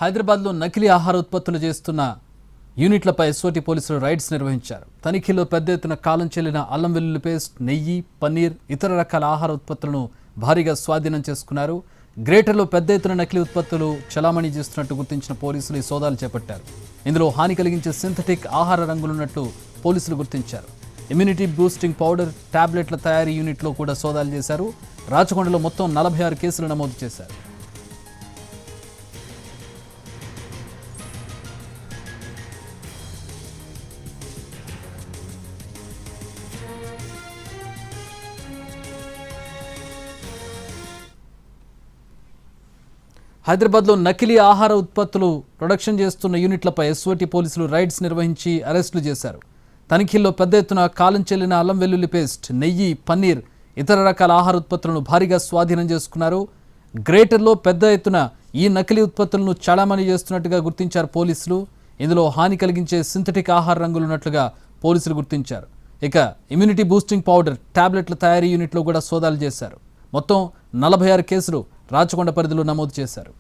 హైదరాబాద్లో నకిలీ ఆహార ఉత్పత్తులు చేస్తున్న యూనిట్లపై ఎస్ఓటీ పోలీసులు రైడ్స్ నిర్వహించారు. తనిఖీలో పెద్ద ఎత్తున కాలం చెల్లిన అల్లం వెల్లుల్లి పేస్ట్, నెయ్యి, పన్నీర్, ఇతర రకాల ఆహార ఉత్పత్తులను భారీగా స్వాధీనం చేసుకున్నారు. గ్రేటర్లో పెద్ద ఎత్తున నకిలీ ఉత్పత్తులు చలామణి చేస్తున్నట్టు గుర్తించిన పోలీసులు ఈ సోదాలు చేపట్టారు. ఇందులో హాని కలిగించే సింథటిక్ ఆహార రంగులున్నట్లు పోలీసులు గుర్తించారు. ఇమ్యూనిటీ బూస్టింగ్ పౌడర్, టాబ్లెట్ల తయారీ యూనిట్లో కూడా సోదాలు చేశారు. రాచకొండలో మొత్తం 46 కేసులు నమోదు చేశారు. హైదరాబాద్లో నకిలీ ఆహార ఉత్పత్తులు ప్రొడక్షన్ చేస్తున్న యూనిట్లపై ఎస్ఓటీ పోలీసులు రైడ్స్ నిర్వహించి అరెస్టులు చేశారు. తనిఖీల్లో పెద్ద ఎత్తున కాలం చెల్లిన అల్లం వెల్లుల్లి పేస్ట్, నెయ్యి, పన్నీర్, ఇతర రకాల ఆహార ఉత్పత్తులను భారీగా స్వాధీనం చేసుకున్నారు. గ్రేటర్లో పెద్ద ఎత్తున ఈ నకిలీ ఉత్పత్తులను చలామణి చేస్తున్నట్టుగా గుర్తించారు పోలీసులు. ఇందులో హాని కలిగించే సింథటిక్ ఆహార రంగులున్నట్లుగా పోలీసులు గుర్తించారు. ఇక ఇమ్యూనిటీ బూస్టింగ్ పౌడర్, టాబ్లెట్ల తయారీ యూనిట్లో కూడా సోదాలు చేశారు. మొత్తం 46 కేసులు రాచకొండ పరిధిలో నమోదు చేశారు.